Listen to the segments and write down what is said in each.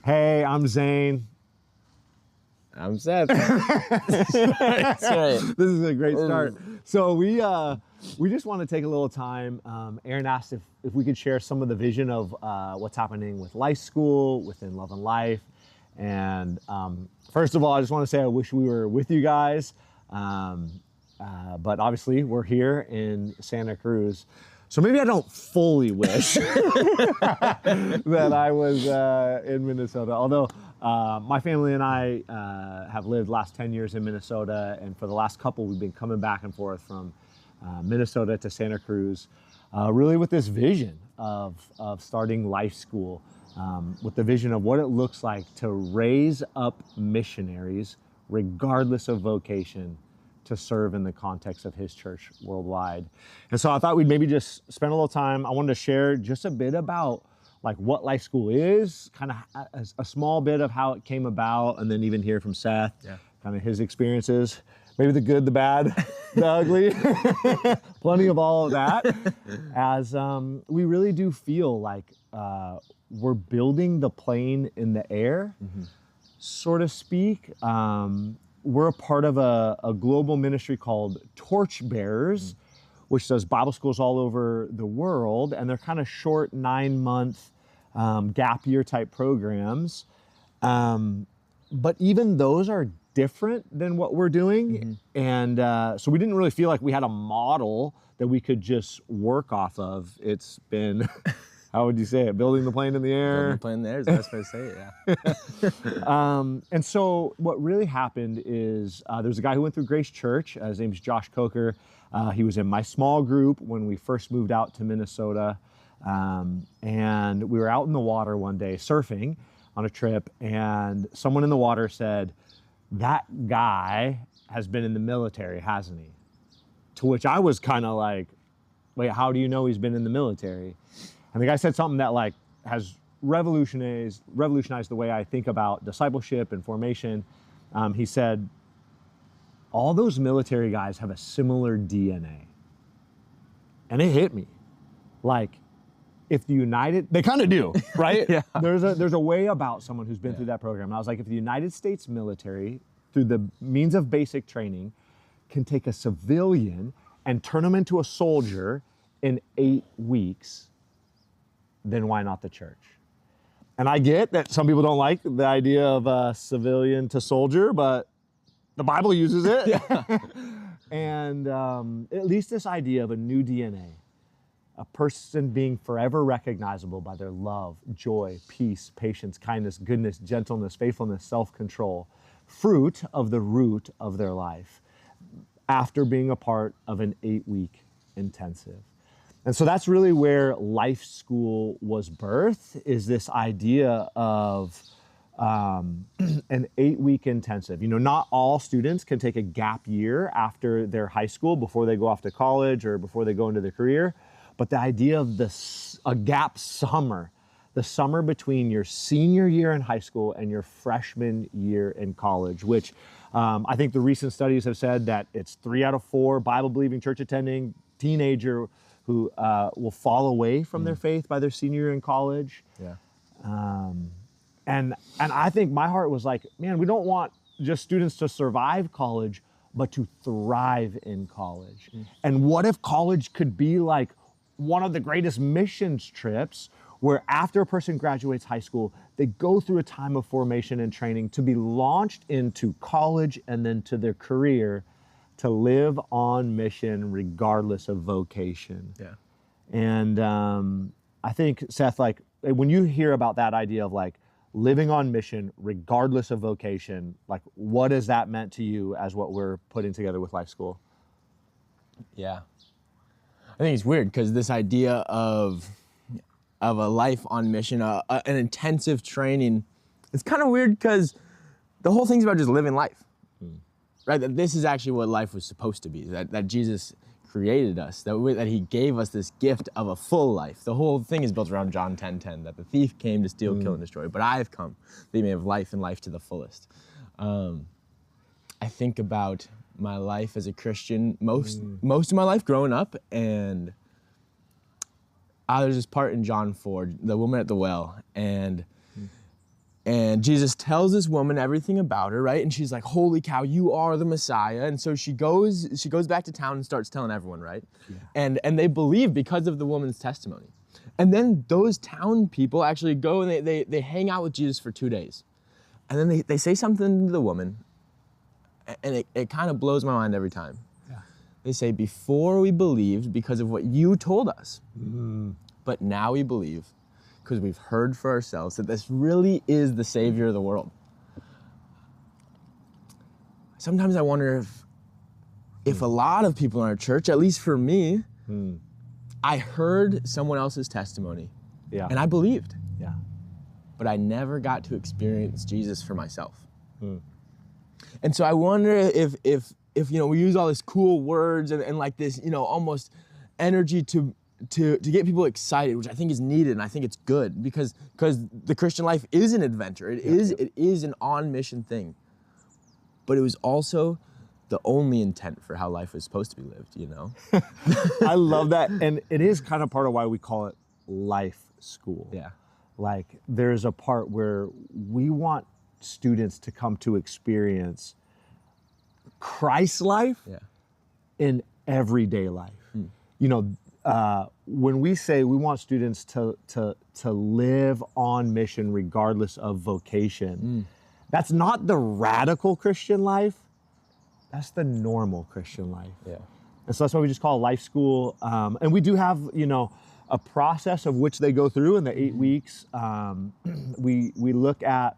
Hey, I'm Zane. I'm Seth. That's right. This is a great start. So we just want to take a little time. Aaron asked if we could share some of the vision of what's happening with Life School, within Love and Life. And first of all, I just want to say I wish we were with you guys. But obviously we're here in Santa Cruz. So maybe I don't fully wish that I was in Minnesota. Although my family and I have lived last 10 years in Minnesota, and for the last couple, we've been coming back and forth from Minnesota to Santa Cruz, really with this vision of starting Life School, with the vision of what it looks like to raise up missionaries, regardless of vocation, to serve in the context of his church worldwide. And so I thought we'd maybe just spend a little time. I wanted to share just a bit about like what Life School is, kind of a small bit of how it came about, and then even hear from Seth, kind of his experiences, maybe the good, the bad, the ugly, plenty of all of that, as we really do feel like we're building the plane in the air, so to speak. We're a part of a global ministry called Torchbearers, which does Bible schools all over the world, and they're kind of short 9-month gap year type programs. But even those are different than what we're doing. And so we didn't really feel like we had a model that we could just work off of. It's been, how would you say it? Building the plane in the air? Building the plane in the air is the best way to say it, yeah. And so what really happened is there's a guy who went through Grace Church. His name's Josh Coker. He was in my small group when we first moved out to Minnesota. And we were out in the water one day surfing on a trip, and someone in the water said, "That guy has been in the military, hasn't he?" To which I was kind of like, wait, how do you know he's been in the military? And the guy said something that like has revolutionized the way I think about discipleship and formation. He said, all those military guys have a similar DNA. And it hit me. Like, if the United, they kind of do, right? Yeah. There's a way about someone who's been through that program. And I was like, if the United States military, through the means of basic training, can take a civilian and turn them into a soldier in 8 weeks, then why not the church? And I get that some people don't like the idea of a civilian to soldier, but the Bible uses it. And at least this idea of a new DNA, a person being forever recognizable by their love, joy, peace, patience, kindness, goodness, gentleness, faithfulness, self-control, fruit of the root of their life after being a part of an 8-week intensive. And so that's really where Life School was birthed, is this idea of an 8-week intensive. You know, not all students can take a gap year after their high school before they go off to college or before they go into their career. But the idea of a gap summer, the summer between your senior year in high school and your freshman year in college, which I think the recent studies have said that it's 3 out of 4 Bible-believing, church-attending teenager who will fall away from their faith by their senior year in college. And I think my heart was like, man, we don't want just students to survive college, but to thrive in college. And what if college could be like one of the greatest missions trips, where after a person graduates high school, they go through a time of formation and training to be launched into college and then to their career, to live on mission regardless of vocation. And I think, Seth, like when you hear about that idea of like living on mission regardless of vocation, like what has that meant to you as what we're putting together with Life School? Yeah. I think it's weird because this idea of a life on mission, an intensive training, it's kind of weird because the whole thing's about just living life, right? That this is actually what life was supposed to be, that Jesus created us, that he gave us this gift of a full life. The whole thing is built around John 10:10, that the thief came to steal, kill, and destroy, but I have come that you may have life and life to the fullest. I think about my life as a Christian most of my life growing up, and there's this part in John 4, the woman at the well, and And Jesus tells this woman everything about her, right? And she's like, holy cow, you are the Messiah. And so she goes back to town and starts telling everyone, right? Yeah. And they believe because of the woman's testimony. And then those town people actually go and they hang out with Jesus for 2 days. And then they say something to the woman, and it kind of blows my mind every time. Yeah. They say, before we believed because of what you told us, but now we believe because we've heard for ourselves that this really is the Savior of the world. Sometimes I wonder if a lot of people in our church, at least for me, I heard someone else's testimony, and I believed, but I never got to experience Jesus for myself. And so I wonder if we use all these cool words and like this, almost energy to get people excited, which I think is needed, and I think it's good because the Christian life is an adventure. It is an on-mission thing. But it was also the only intent for how life was supposed to be lived, I love that. And it is kind of part of why we call it life school. Yeah. Like there's a part where we want students to come to experience Christ's life in everyday life. When we say we want students to live on mission regardless of vocation, that's not the radical Christian life. That's the normal Christian life. Yeah. And so that's why we just call it life school. And we do have, a process of which they go through in the 8 weeks. We look at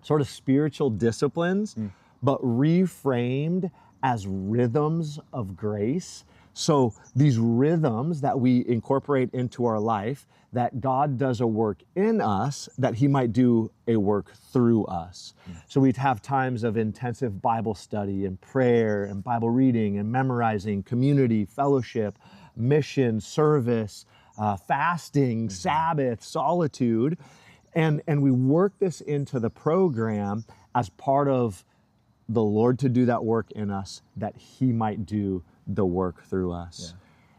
sort of spiritual disciplines, but reframed as rhythms of grace. So these rhythms that we incorporate into our life, that God does a work in us, that he might do a work through us. So we'd have times of intensive Bible study and prayer and Bible reading and memorizing, community, fellowship, mission, service, fasting, Sabbath, solitude. And we work this into the program as part of the Lord to do that work in us, that he might do the work through us.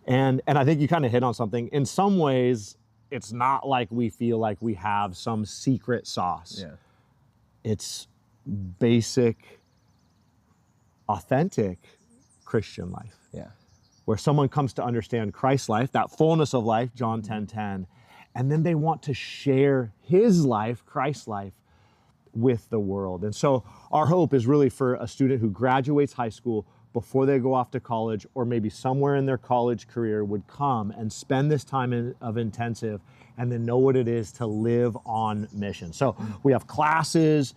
Yeah. And I think you kind of hit on something. In some ways, it's not like we feel like we have some secret sauce. Yeah. It's basic, authentic Christian life. Yeah. Where someone comes to understand Christ's life, that fullness of life, John 10:10, and then they want to share his life, Christ's life, with the world. And so our hope is really for a student who graduates high school before they go off to college, or maybe somewhere in their college career, would come and spend this time of intensive and then know what it is to live on mission. So we have classes,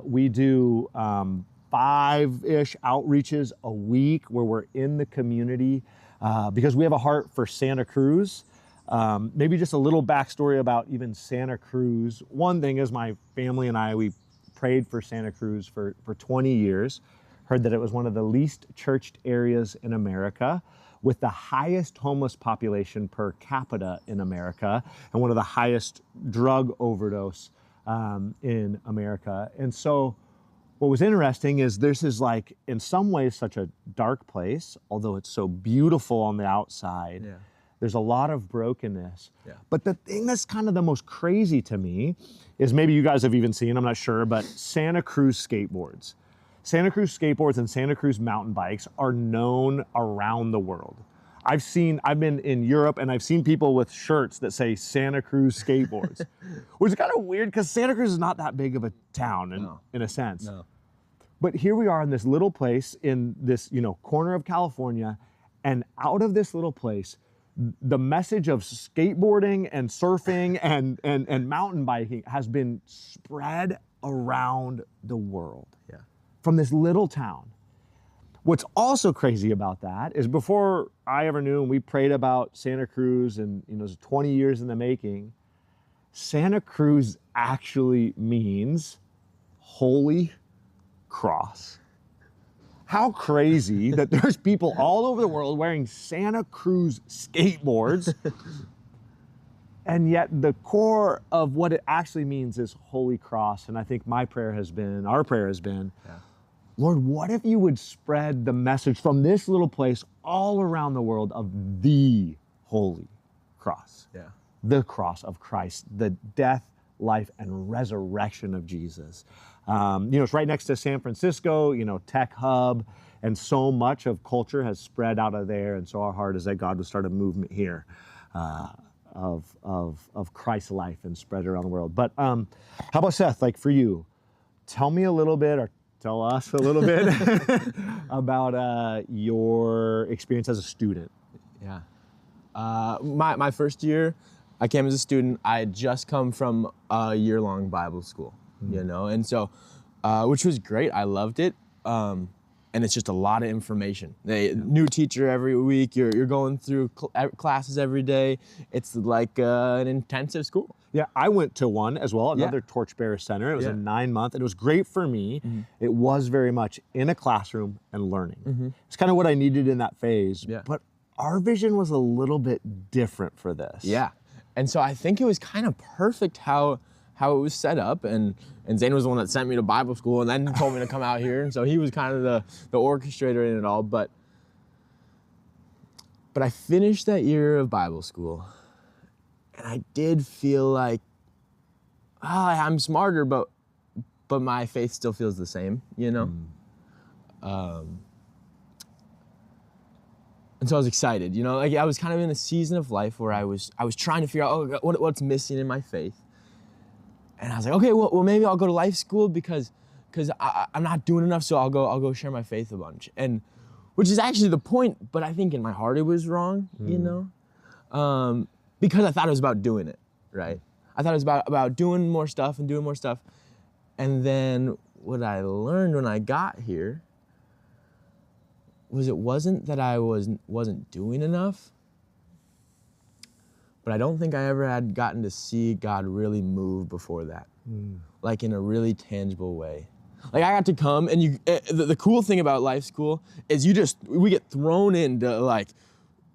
we do 5-ish outreaches a week where we're in the community because we have a heart for Santa Cruz. Maybe just a little backstory about even Santa Cruz. One thing is my family and I, we prayed for Santa Cruz for 20 years. Heard that it was one of the least churched areas in America, with the highest homeless population per capita in America, and one of the highest drug overdose in America. And so what was interesting is this is like, in some ways, such a dark place, although it's so beautiful on the outside. Yeah. There's a lot of brokenness. Yeah. But the thing that's kind of the most crazy to me is, maybe you guys have even seen, I'm not sure, but Santa Cruz skateboards. Santa Cruz skateboards and Santa Cruz mountain bikes are known around the world. I've been in Europe and I've seen people with shirts that say Santa Cruz skateboards, which is kind of weird because Santa Cruz is not that big of a town in a sense. No. But here we are in this little place in this, corner of California, and out of this little place, the message of skateboarding and surfing and mountain biking has been spread around the world. Yeah. From this little town. What's also crazy about that is, before I ever knew, and we prayed about Santa Cruz, and it was 20 years in the making, Santa Cruz actually means Holy Cross. How crazy that there's people all over the world wearing Santa Cruz skateboards, and yet the core of what it actually means is Holy Cross. And I think our prayer has been, Lord, what if you would spread the message from this little place all around the world of the Holy Cross, the cross of Christ, the death, life, and resurrection of Jesus. It's right next to San Francisco, tech hub, and so much of culture has spread out of there. And so our heart is that God would start a movement here of Christ's life and spread it around the world. But how about Seth, like for you, tell me a little bit, or tell us a little bit about your experience as a student. Yeah. My first year, I came as a student. I had just come from a year-long Bible school, and so, which was great. I loved it. And it's just a lot of information. New teacher every week. You're going through classes every day. It's like an intensive school. Yeah, I went to one as well, another Torchbearer Center. It was a 9-month, and it was great for me. It was very much in a classroom and learning. It's kind of what I needed in that phase. But our vision was a little bit different for this. Yeah, and so I think it was kind of perfect how it was set up, and Zane was the one that sent me to Bible school and then told me to come out here, and so he was kind of the orchestrator in it all. But I finished that year of Bible school, and I did feel like, I'm smarter, but my faith still feels the same, And so I was excited, like I was kind of in a season of life where I was trying to figure out what's missing in my faith. And I was like, okay, well maybe I'll go to life school because I'm not doing enough, so I'll go share my faith a bunch. And which is actually the point, but I think in my heart it was wrong, because I thought it was about doing it, right? I thought it was about doing more stuff. And then what I learned when I got here was it wasn't that I wasn't doing enough, but I don't think I ever had gotten to see God really move before that, like in a really tangible way. Like I got to come, and the cool thing about life school is we get thrown into like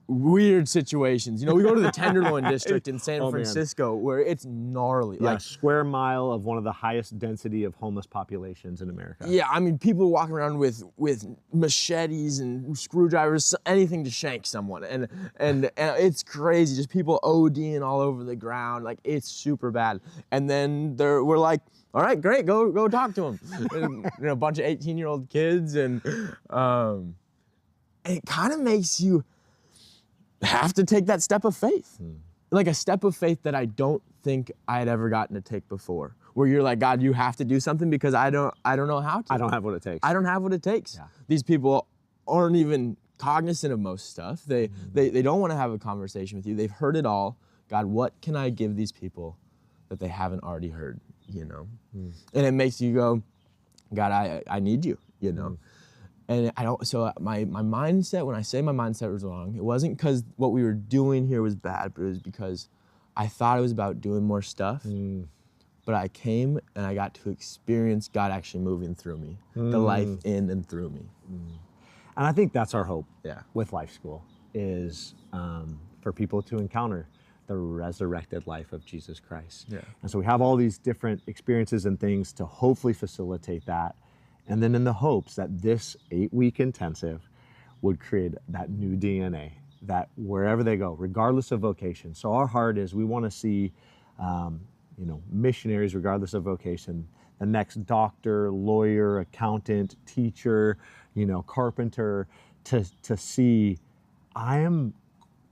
weird situations. We go to the Tenderloin district in San Francisco where it's gnarly. Yeah, like square mile of one of the highest density of homeless populations in America. Yeah, I mean, people walking around with machetes and screwdrivers, anything to shank someone. And it's crazy, just people ODing all over the ground. Like, it's super bad. And then we're like, all right, great, go talk to them. And, a bunch of 18-year-old kids. And it kind of makes you have to take that step of faith. Like a step of faith that I don't think I had ever gotten to take before. Where you're like, God, you have to do something because I don't know how to. I don't have what it takes. I don't have what it takes. Yeah. These people aren't even cognizant of most stuff. They don't want to have a conversation with you. They've heard it all. God, what can I give these people that they haven't already heard, And it makes you go, God, I need you, And so my mindset, when I say my mindset was wrong, it wasn't because what we were doing here was bad, but it was because I thought it was about doing more stuff. But I came and I got to experience God actually moving through me, the life in and through me. And I think that's our hope Yeah. with Life School is for people to encounter the resurrected life of Jesus Christ. Yeah. And so we have all these different experiences and things to hopefully facilitate that. And then in the hopes that this 8-week intensive would create that new DNA, that wherever they go, regardless of vocation. So our heart is we want to see, missionaries, regardless of vocation, the next doctor, lawyer, accountant, teacher, carpenter, to see, I am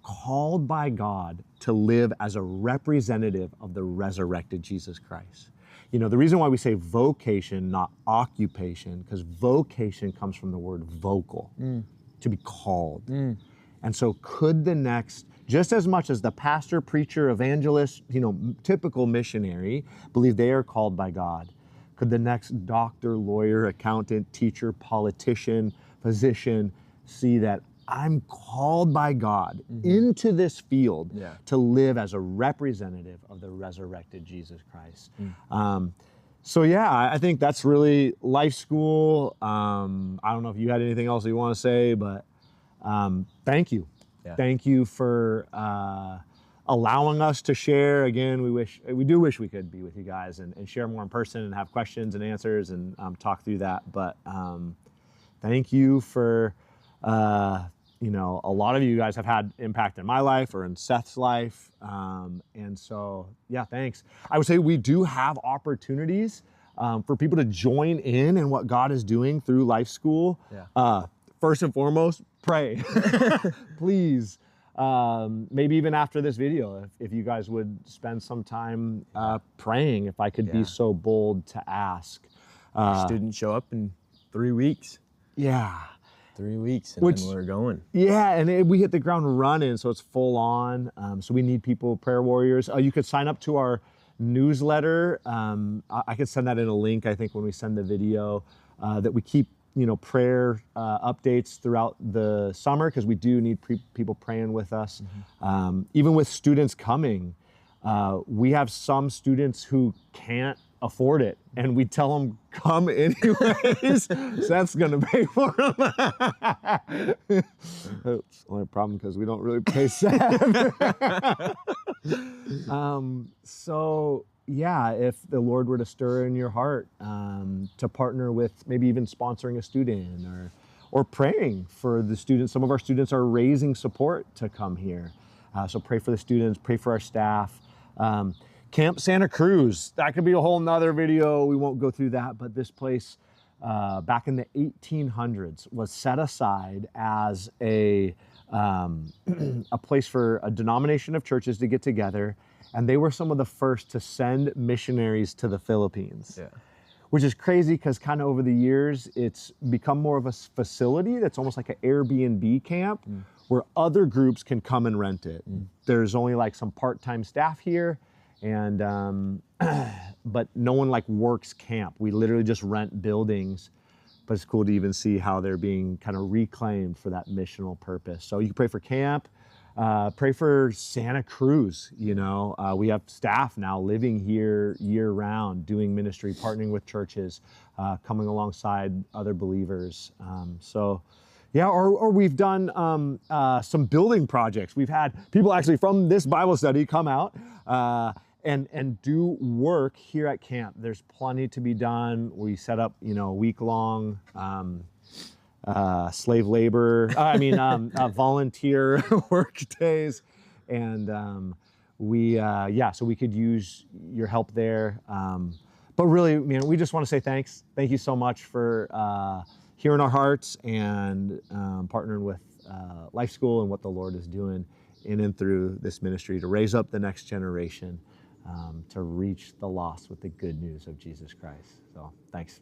called by God to live as a representative of the resurrected Jesus Christ. The reason why we say vocation, not occupation, because vocation comes from the word vocal, to be called. And so could the next, just as much as the pastor, preacher, evangelist, typical missionary, believe they are called by God, could the next doctor, lawyer, accountant, teacher, politician, physician see that I'm called by God into this field to live as a representative of the resurrected Jesus Christ. I think that's really Life School. I don't know if you had anything else you want to say, but thank you. Yeah. Thank you for allowing us to share. Again, we do wish we could be with you guys and share more in person and have questions and answers and talk through that. But thank you for you know, a lot of you guys have had impact in my life or in Seth's life. And so, yeah, thanks. I would say we do have opportunities for people to join in what God is doing through Life School. Yeah. First and foremost, pray. Please. Maybe even after this video, if you guys would spend some time praying, if I could be so bold to ask. Students show up in 3 weeks. Yeah. 3 weeks, and then we're going. Yeah, and we hit the ground running, so it's full on. So we need people, prayer warriors. You could sign up to our newsletter. I could send that in a link, I think, when we send the video, that we keep, you know, prayer updates throughout the summer, because we do need people praying with us. Even with students coming, we have some students who can't afford it, and we tell them come anyways. Seth's gonna pay for them. It's only a problem because we don't really pay Seth. So yeah, if the Lord were to stir in your heart to partner with maybe even sponsoring a student or praying for the students. Some of our students are raising support to come here. So pray for the students, pray for our staff. Camp Santa Cruz, that could be a whole nother video. We won't go through that, but this place back in the 1800s was set aside as a place for a denomination of churches to get together. And they were some of the first to send missionaries to the Philippines. Yeah. Which is crazy because kind of over the years, it's become more of a facility that's almost like an Airbnb camp where other groups can come and rent it. There's only like some part-time staff here, and but no one like works camp. We literally just rent buildings, but it's cool to even see how they're being kind of reclaimed for that missional purpose. So you can pray for camp. Pray for Santa Cruz. You know, we have staff now living here year round, doing ministry, partnering with churches, coming alongside other believers. So yeah, or we've done some building projects. We've had people actually from this Bible study come out and do work here at camp. There's plenty to be done. We set up, you know, week-long slave labor, volunteer work days. And so we could use your help there. But really, man, we just want to say thanks. Thank you so much for hearing our hearts and partnering with Life School and what the Lord is doing in and through this ministry to raise up the next generation, to reach the lost with the good news of Jesus Christ. So thanks.